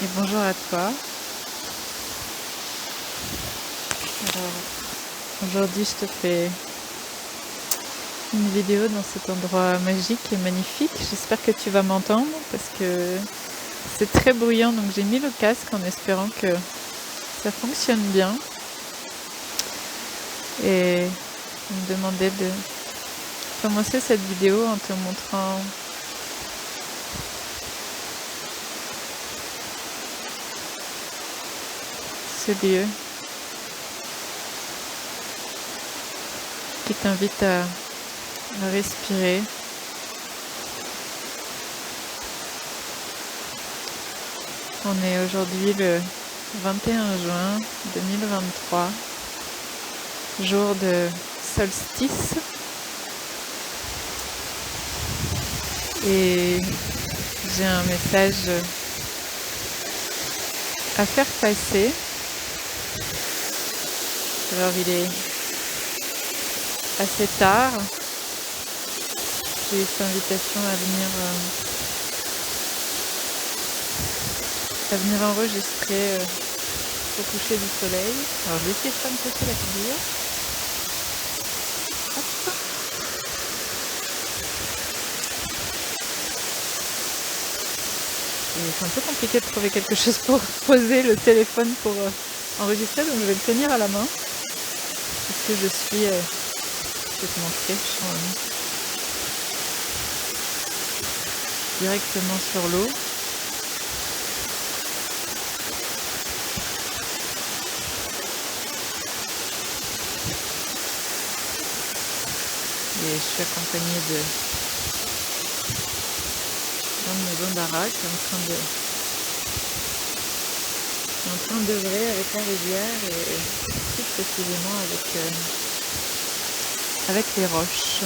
et bonjour à toi. Alors, aujourd'hui, je te fais une vidéo dans cet endroit magique et magnifique. J'espère que tu vas m'entendre parce que c'est très bruyant, donc j'ai mis le casque en espérant que ça fonctionne bien. Et on me demandait de commencer cette vidéo en te montrant ce lieu qui t'invite à respirer. On est aujourd'hui le 21 juin 2023, jour de solstice. Et j'ai un message à faire passer. Alors il est assez tard. J'ai eu cette invitation à venir enregistrer au coucher du soleil. Alors je vais essayer de pas me casser la figure. Hop. Et c'est un peu compliqué de trouver quelque chose pour poser le téléphone pour enregistrer, donc je vais le tenir à la main. Parce que je suis... je vais te montrer, je suis directement sur l'eau. Et je suis accompagnée d'un de mes bambara qui est en train d'œuvrer avec la rivière et plus précisément avec les roches.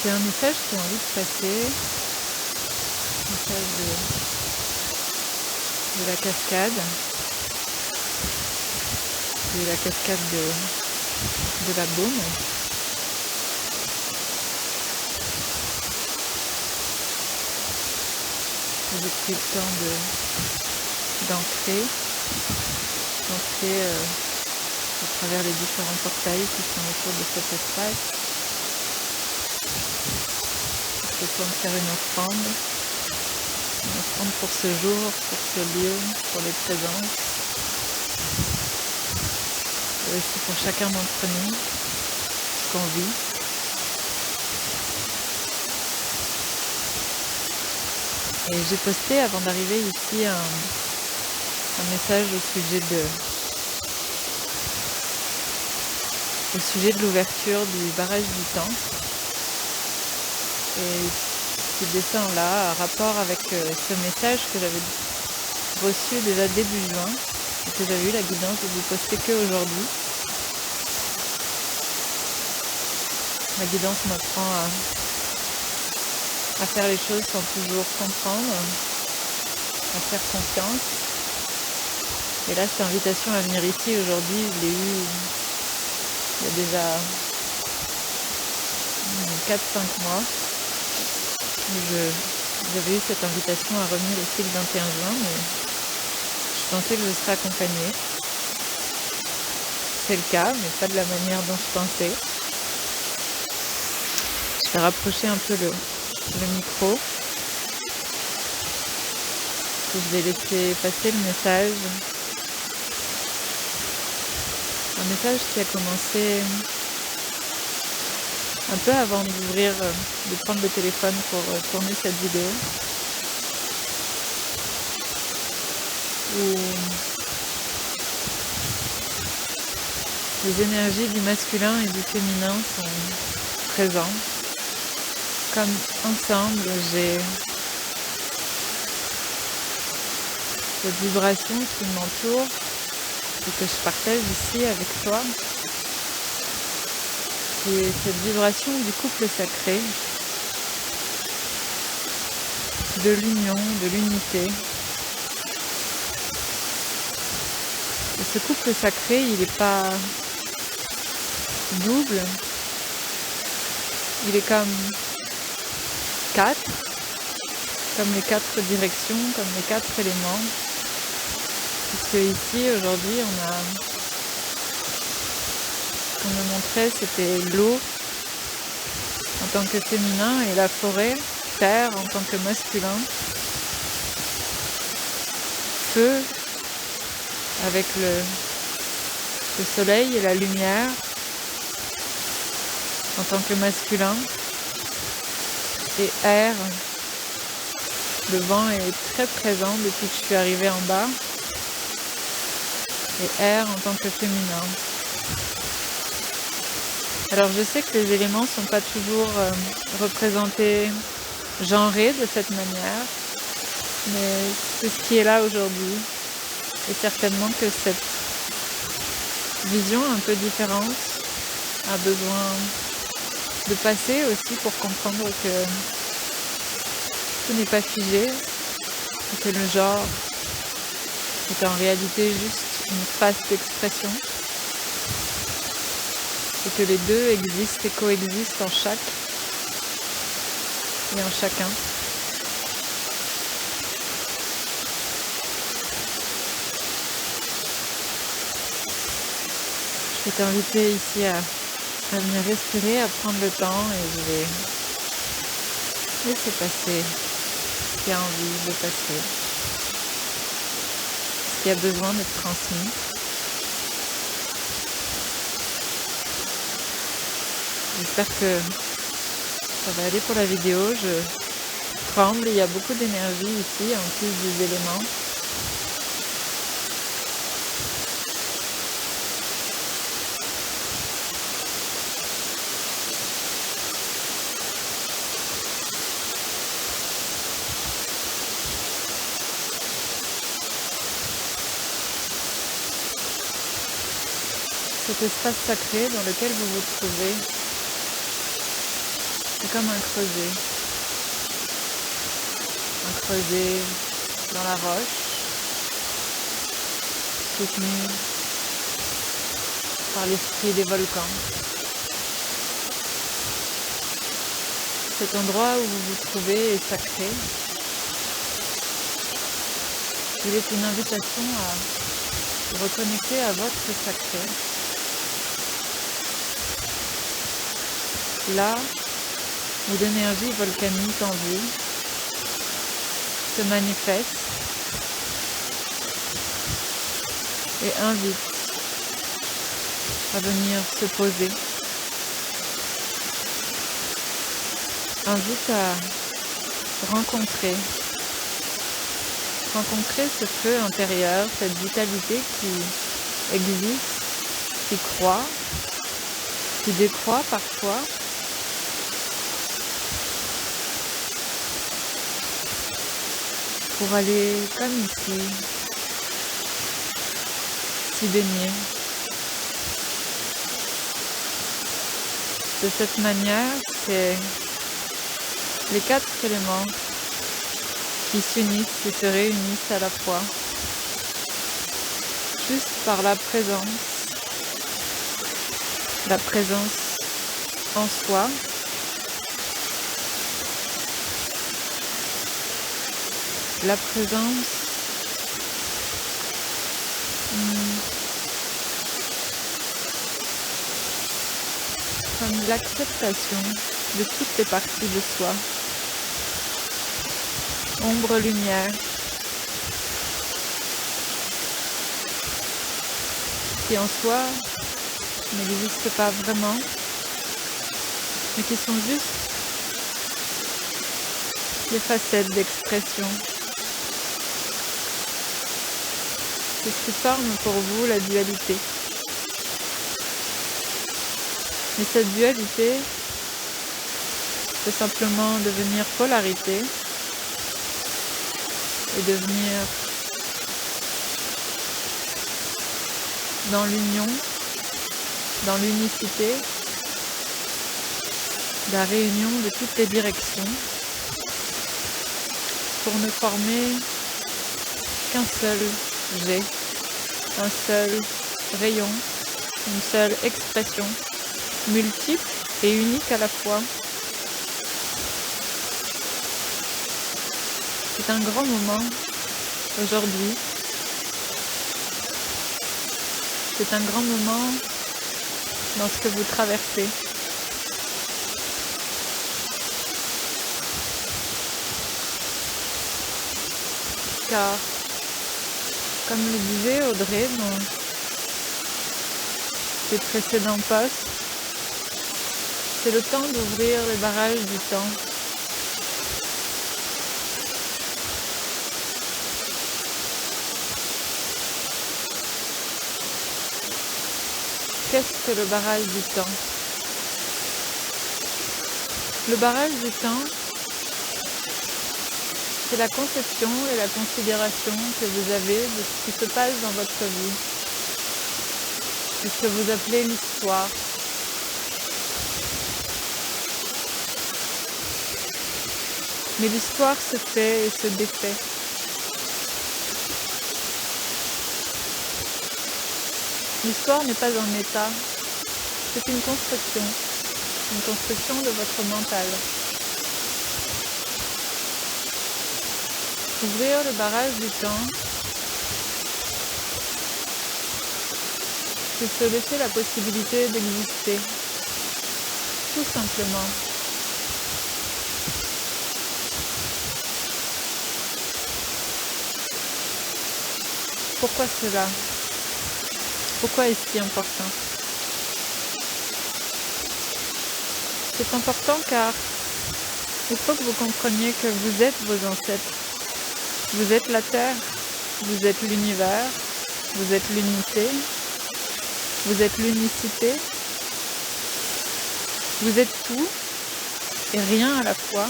C'est un message que j'ai envie de passer, un message de la cascade, de la Baume. J'ai pris le temps d'entrer à travers les différents portails qui sont autour de cet espace. Je peux me faire une offrande pour ce jour, pour ce lieu, pour les présences, et aussi pour chacun d'entre nous, ce qu'on vit. Et j'ai posté avant d'arriver ici un message au sujet de l'ouverture du barrage du temps. Et ce dessin-là a rapport avec ce message que j'avais reçu déjà début juin et que j'avais eu la guidance de vous poster qu'aujourd'hui. La guidance m'apprend à faire les choses sans toujours comprendre, à faire confiance. Et là, cette invitation à venir ici aujourd'hui, je l'ai eue il y a déjà 4-5 mois. J'avais eu cette invitation à revenir ici le 21 juin, mais je pensais que je serais accompagnée. C'est le cas, mais pas de la manière dont je pensais. Je vais rapprocher un peu le micro. Je vais laisser passer le message. Un message qui a commencé un peu avant de prendre le téléphone pour tourner cette vidéo. Où les énergies du masculin et du féminin sont présentes. Comme ensemble, j'ai cette vibration qui m'entoure et que je partage ici avec toi. C'est cette vibration du couple sacré, de l'union, de l'unité. Et ce couple sacré, il n'est pas double, il est comme 4, comme les 4 directions, comme les 4 éléments. Puisque ici, aujourd'hui, ce qu'on me montrait, c'était l'eau en tant que féminin et la forêt, terre en tant que masculin, feu avec le soleil et la lumière en tant que masculin, et air. Le vent est très présent depuis que je suis arrivée en bas, et air en tant que féminin. Alors je sais que les éléments ne sont pas toujours représentés, genrés de cette manière, mais c'est ce qui est là aujourd'hui. Et certainement que cette vision un peu différente a besoin de passer aussi pour comprendre que tout n'est pas figé, et que le genre est en réalité juste une phase d'expression, et que les deux existent et coexistent en chaque et en chacun. Je vais t'inviter ici à venir respirer, à prendre le temps, et je vais laisser passer ce qui a envie de passer, ce qui a besoin d'être transmis. J'espère que ça va aller pour la vidéo. Je tremble, il y a beaucoup d'énergie ici en plus des éléments. Cet espace sacré dans lequel vous vous trouvez, c'est comme un creuset dans la roche, soutenu par l'esprit des volcans. Cet endroit où vous vous trouvez est sacré. Il est une invitation à vous reconnecter à votre sacré. Là où l'énergie volcanique en vous se manifeste et invite à venir se poser, invite à rencontrer ce feu intérieur, cette vitalité qui existe, qui croît, qui décroît parfois, pour aller comme ici, s'y baigner. De cette manière, c'est les 4 éléments qui s'unissent et se réunissent à la fois, juste par la présence en soi, la présence comme l'acceptation de toutes les parties de soi, ombre, lumière, qui en soi n'existent pas vraiment, mais qui sont juste des facettes d'expression. C'est ce qui forme pour vous la dualité. Mais cette dualité peut simplement devenir polarité et devenir dans l'union, dans l'unicité, la réunion de toutes les directions pour ne former qu'un seul jet, un seul rayon, une seule expression, multiple et unique à la fois. C'est un grand moment aujourd'hui. C'est un grand moment dans ce que vous traversez. Car, comme le disait Audrey dans ses précédents posts, c'est le temps d'ouvrir les barrages du temps. Qu'est-ce que le barrage du temps? Le barrage du temps, c'est la conception et la considération que vous avez de ce qui se passe dans votre vie, de ce que vous appelez l'histoire. Mais l'histoire se fait et se défait. L'histoire n'est pas un état, c'est une construction de votre mental. Ouvrir le barrage du temps, c'est se laisser la possibilité d'exister, tout simplement. Pourquoi cela? Pourquoi est-ce si important? C'est important car il faut que vous compreniez que vous êtes vos ancêtres. Vous êtes la Terre, vous êtes l'univers, vous êtes l'unité, vous êtes l'unicité, vous êtes tout et rien à la fois.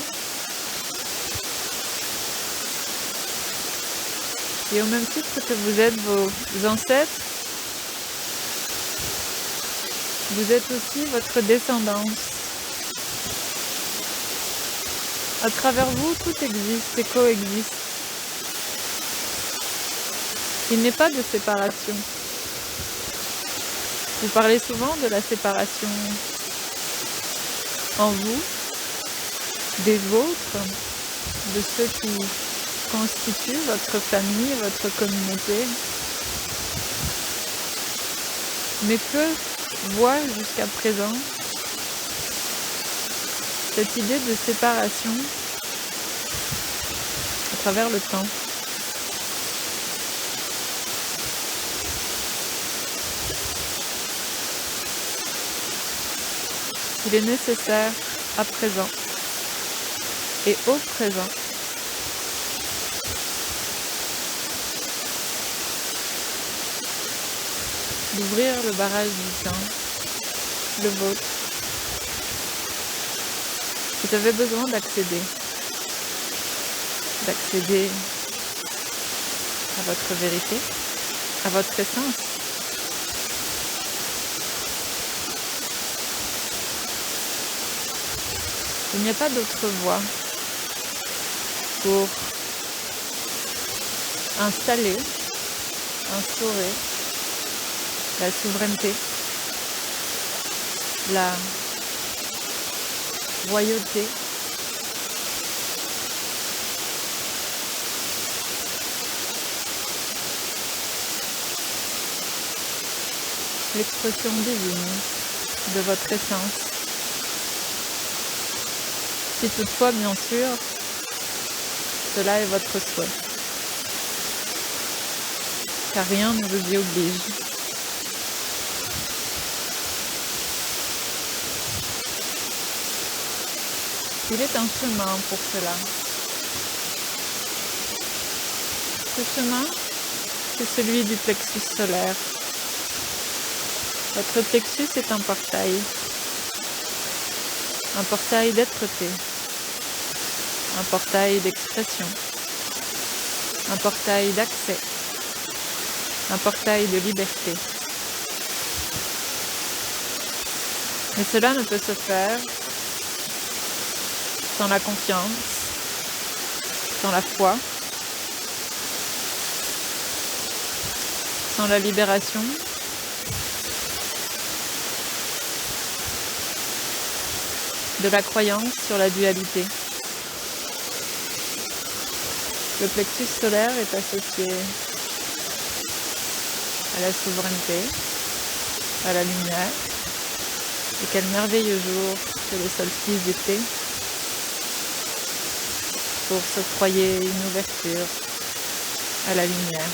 Et au même titre que vous êtes vos ancêtres, vous êtes aussi votre descendance. À travers vous, tout existe et coexiste. Il n'est pas de séparation. Vous parlez souvent de la séparation en vous, des vôtres, de ceux qui constituent votre famille, votre communauté. Mais que voit jusqu'à présent cette idée de séparation à travers le temps? Il est nécessaire à présent et au présent d'ouvrir le barrage du temps, le vôtre. Vous avez besoin d'accéder à votre vérité, à votre essence. Il n'y a pas d'autre voie pour installer, instaurer la souveraineté, la royauté, l'expression divine de votre essence. Si toutefois, bien sûr, cela est votre souhait. Car rien ne vous y oblige. Il est un chemin pour cela. Ce chemin, c'est celui du plexus solaire. Votre plexus est un portail d'être-té, un portail d'expression, un portail d'accès, un portail de liberté. Mais cela ne peut se faire sans la confiance, sans la foi, sans la libération, de la croyance sur la dualité. Le plexus solaire est associé à la souveraineté, à la lumière. Et quel merveilleux jour que le solstice d'été pour s'octroyer une ouverture à la lumière.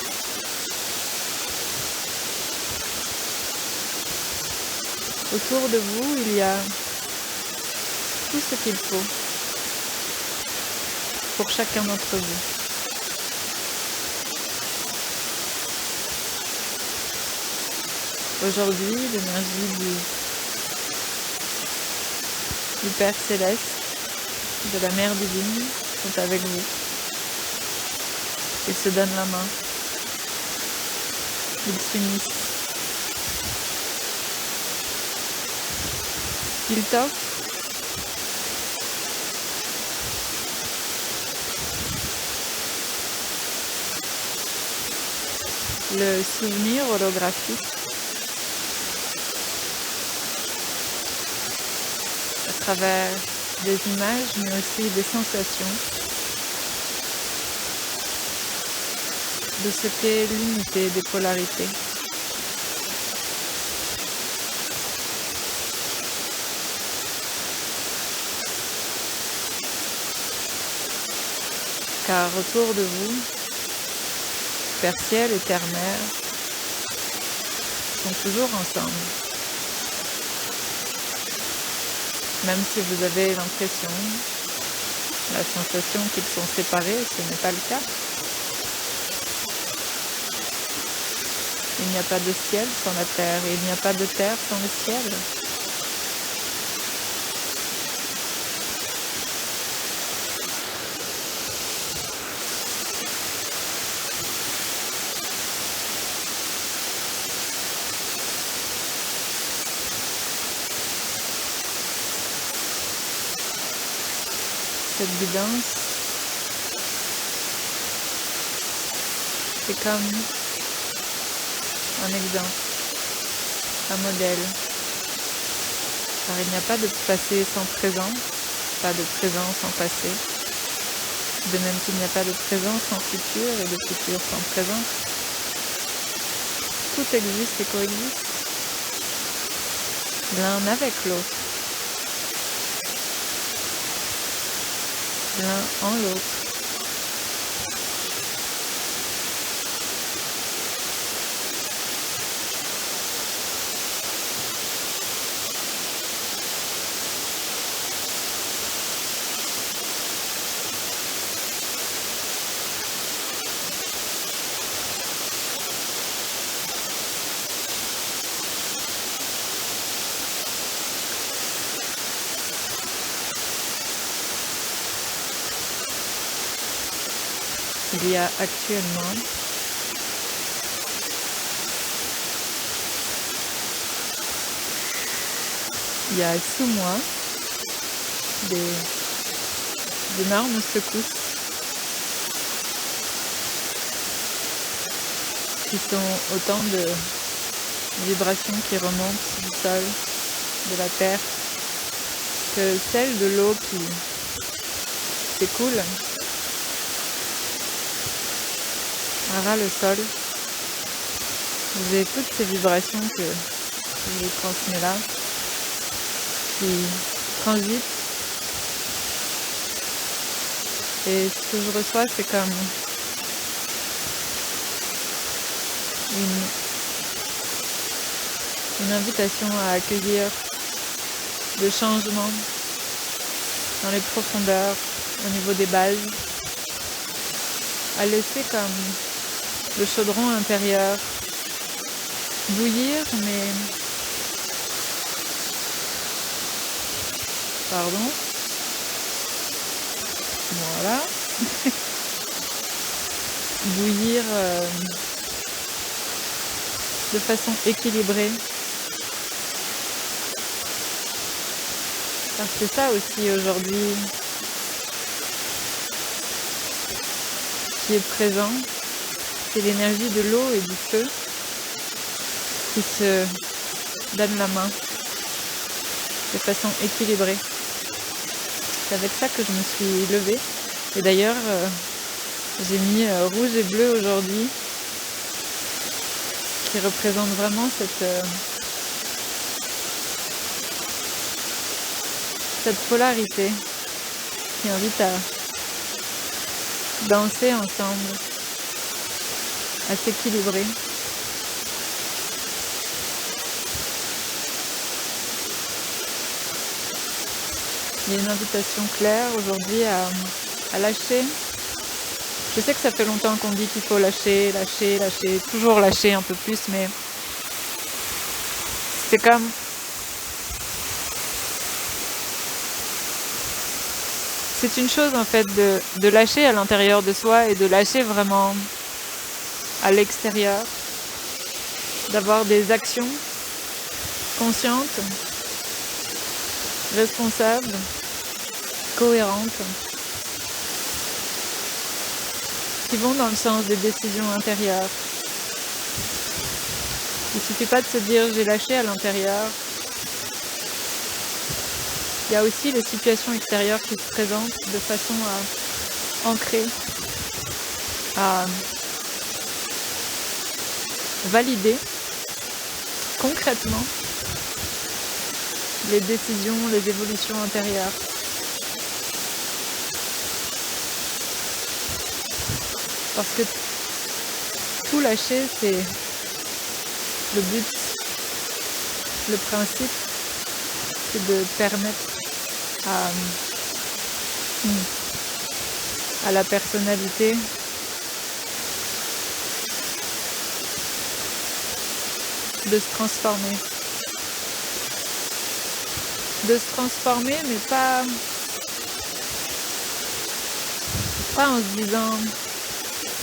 Autour de vous, il y a tout ce qu'il faut pour chacun d'entre vous. Aujourd'hui, l'énergie du Père Céleste, de la Mère Divine sont avec vous. Ils se donnent la main. Ils s'unissent. Ils t'offrent le souvenir holographique à travers des images mais aussi des sensations de ce qu'est l'unité des polarités. Car autour de vous, Père Ciel et Terre Mère sont toujours ensemble. Même si vous avez l'impression, la sensation qu'ils sont séparés, ce n'est pas le cas. Il n'y a pas de ciel sans la terre et il n'y a pas de terre sans le ciel. Cette guidance, c'est comme un exemple, un modèle, car il n'y a pas de passé sans présent, pas de présent sans passé, de même qu'il n'y a pas de présent sans futur et de futur sans présent. Tout existe et coexiste, l'un avec l'autre, l'un en l'autre. Il y a actuellement sous moi d'énormes secousses qui sont autant de vibrations qui remontent du sol, de la terre, que celles de l'eau qui s'écoule ras le sol. Vous avez toutes ces vibrations que je vous transmets là, qui transitent. Et ce que je reçois, c'est comme une invitation à accueillir le changement dans les profondeurs, au niveau des bases, à laisser comme le chaudron intérieur bouillir, mais pardon, voilà, bouillir de façon équilibrée. Parce que c'est ça aussi aujourd'hui qui est présent, c'est l'énergie de l'eau et du feu qui se donnent la main de façon équilibrée. C'est avec ça que je me suis levée. Et d'ailleurs, J'ai mis rouge et bleu aujourd'hui, qui représente vraiment cette polarité qui invite à danser ensemble, à s'équilibrer. Il y a une invitation claire aujourd'hui à lâcher. Je sais que ça fait longtemps qu'on dit qu'il faut lâcher, lâcher, lâcher, toujours lâcher un peu plus, mais c'est comme c'est une chose en fait de lâcher à l'intérieur de soi et de lâcher vraiment à l'extérieur, d'avoir des actions conscientes, responsables, cohérentes, qui vont dans le sens des décisions intérieures. Il ne suffit pas de se dire j'ai lâché à l'intérieur. Il y a aussi les situations extérieures qui se présentent de façon à ancrer, à valider concrètement les décisions, les évolutions intérieures. Parce que tout lâcher, c'est le but, le principe, c'est de permettre à la personnalité de se transformer. De se transformer, mais pas en se disant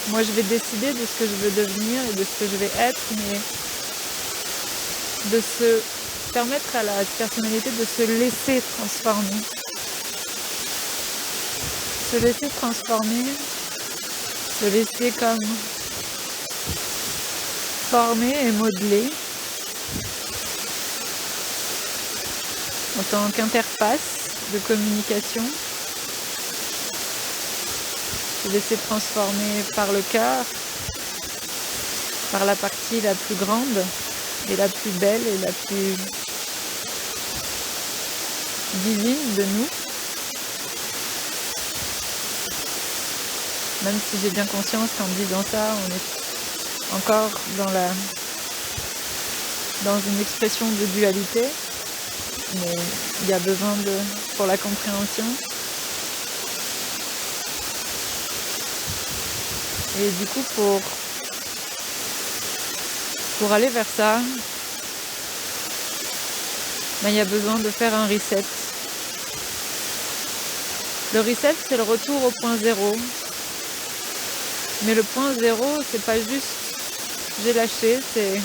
moi je vais décider de ce que je veux devenir et de ce que je vais être, mais de se permettre à la personnalité de se laisser transformer. Se laisser transformer, se laisser comme former et modeler en tant qu'interface de communication, se laisser transformer par le cœur, par la partie la plus grande et la plus belle et la plus divine de nous. Même si j'ai bien conscience qu'en disant ça, on est encore dans une expression de dualité, mais il y a besoin pour la compréhension. Et du coup, pour aller vers ça, il y a besoin de faire un reset. Le reset, c'est le retour au point zéro. Mais le point zéro, c'est pas juste j'ai lâché, c'est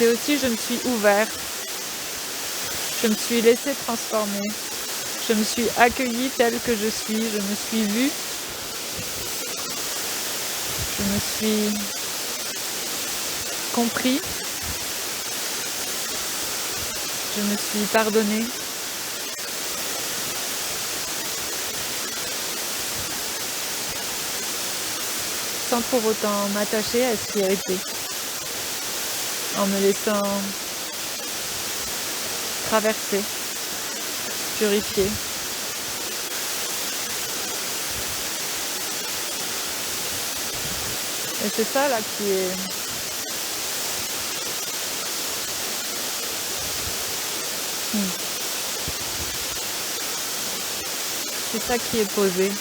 aussi je me suis ouvert, je me suis laissé transformer, je me suis accueillie telle que je suis, je me suis vue, je me suis compris, je me suis pardonnée. Sans pour autant m'attacher à ce qui a été, en me laissant traverser, purifier. Et c'est ça là qui est c'est ça qui est posé,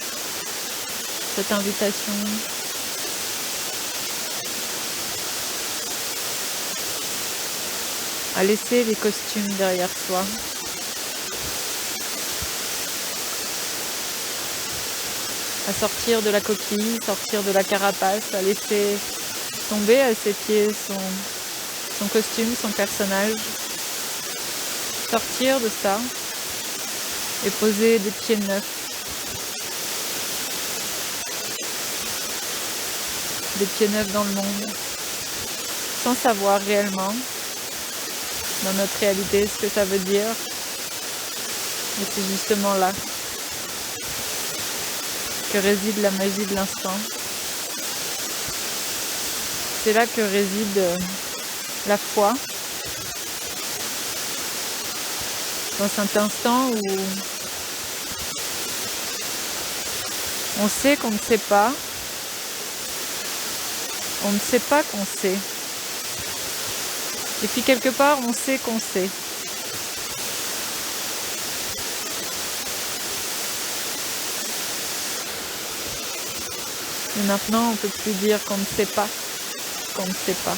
cette invitation à laisser les costumes derrière soi, à sortir de la coquille, sortir de la carapace, à laisser tomber à ses pieds son costume, son personnage, sortir de ça et poser des pieds neufs, des pieds neufs dans le monde, sans savoir réellement dans notre réalité ce que ça veut dire, Et c'est justement là que réside la magie de l'instant. C'est là que réside la foi. Dans cet instant où on sait qu'on ne sait pas, on ne sait pas qu'on sait. Et puis quelque part, on sait qu'on sait. Et maintenant, on ne peut plus dire qu'on ne sait pas, qu'on ne sait pas.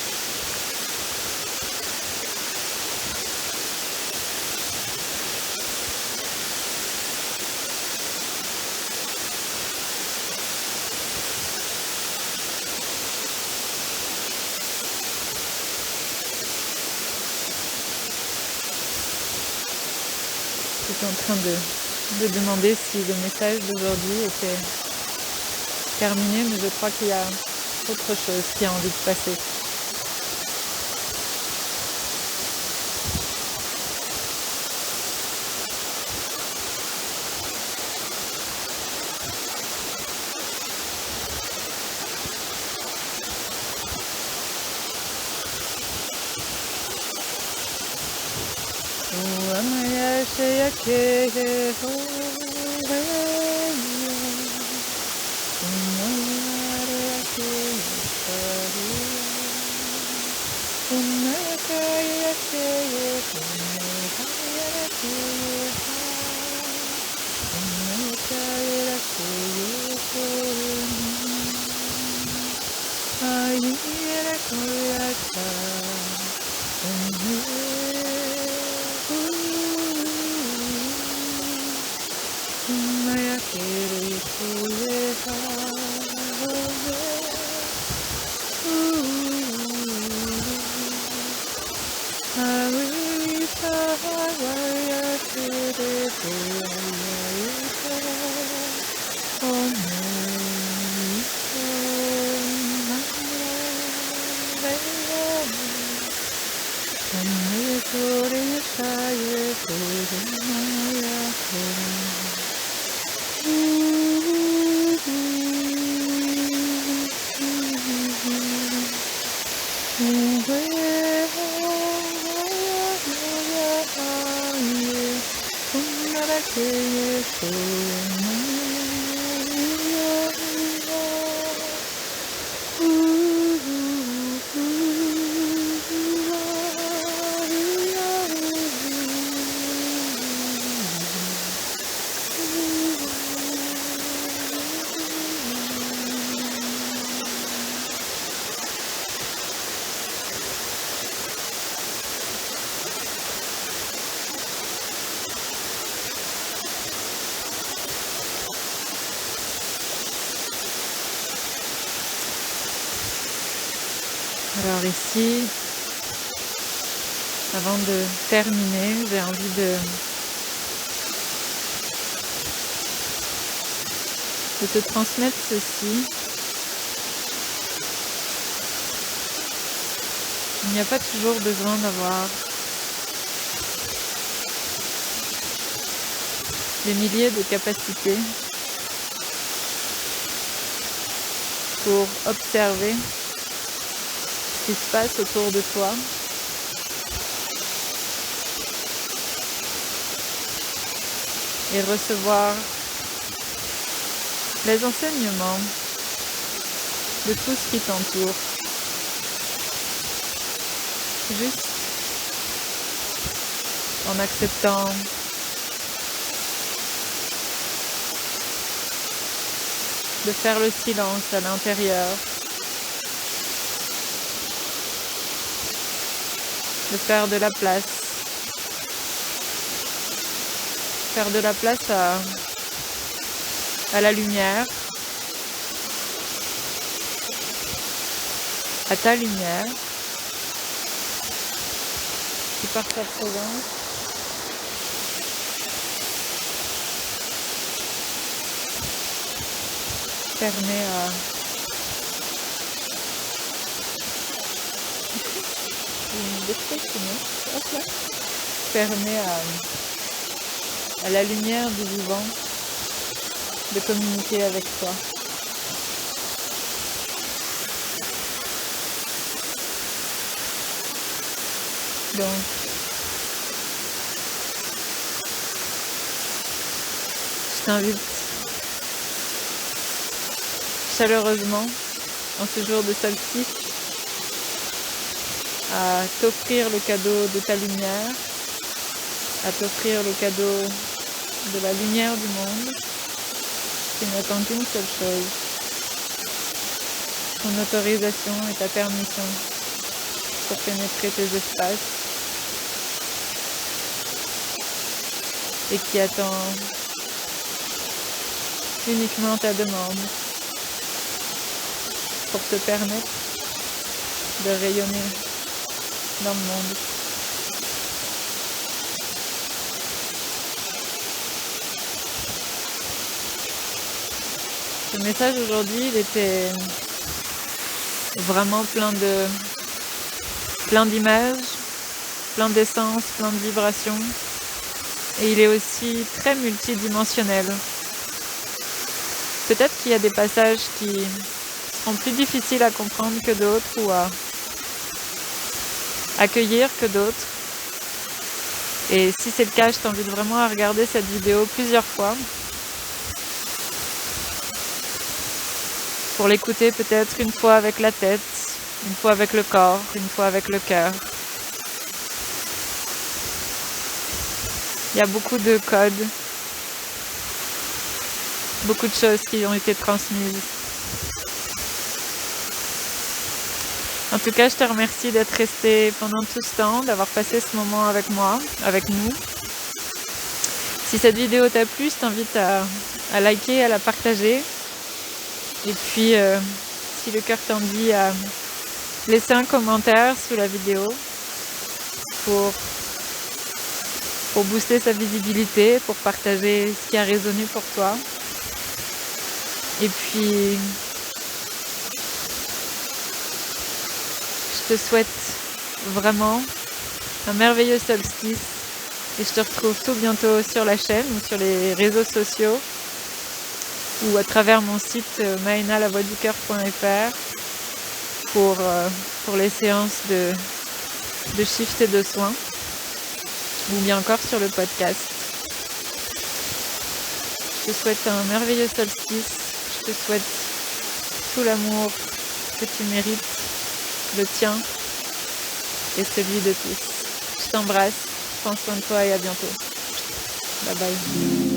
J'étais en train de demander si le message d'aujourd'hui était terminé, mais je crois qu'il y a autre chose qui a envie de passer. Alors ici, avant de terminer, j'ai envie de te transmettre ceci. Il n'y a pas toujours besoin d'avoir des milliers de capacités pour observer ce qui se passe autour de toi. Et recevoir les enseignements de tout ce qui t'entoure. Juste en acceptant de faire le silence à l'intérieur, de faire de la place. Faire de la place à la lumière, à ta lumière, qui par sa présence permet permet à la lumière du vivant, de communiquer avec toi. Donc, je t'invite chaleureusement, en ce jour de solstice, à t'offrir le cadeau de ta lumière, à t'offrir le cadeau de la lumière du monde, qui n'attend qu'une seule chose, ton autorisation et ta permission pour pénétrer tes espaces, et qui attend uniquement ta demande pour te permettre de rayonner dans le monde. Ce message aujourd'hui, il était vraiment plein d'images, plein d'essence, plein de vibrations. Et il est aussi très multidimensionnel. Peut-être qu'il y a des passages qui seront plus difficiles à comprendre que d'autres ou à accueillir que d'autres. Et si c'est le cas, je t'invite vraiment à regarder cette vidéo plusieurs fois pour l'écouter peut-être une fois avec la tête, une fois avec le corps, une fois avec le cœur. Il y a beaucoup de codes, beaucoup de choses qui ont été transmises. En tout cas, je te remercie d'être resté pendant tout ce temps, d'avoir passé ce moment avec moi, avec nous. Si cette vidéo t'a plu, je t'invite à liker, à la partager. Et puis, si le cœur t'en dit, à laisser un commentaire sous la vidéo pour booster sa visibilité, pour partager ce qui a résonné pour toi. Et puis, je te souhaite vraiment un merveilleux solstice et je te retrouve tout bientôt sur la chaîne ou sur les réseaux sociaux ou à travers mon site maenalavoixducoeur.fr pour les séances de shift et de soins, ou bien encore sur le podcast. Je te souhaite un merveilleux solstice, je te souhaite tout l'amour que tu mérites, le tien et celui de tous. Je t'embrasse, prends soin de toi et à bientôt. Bye bye.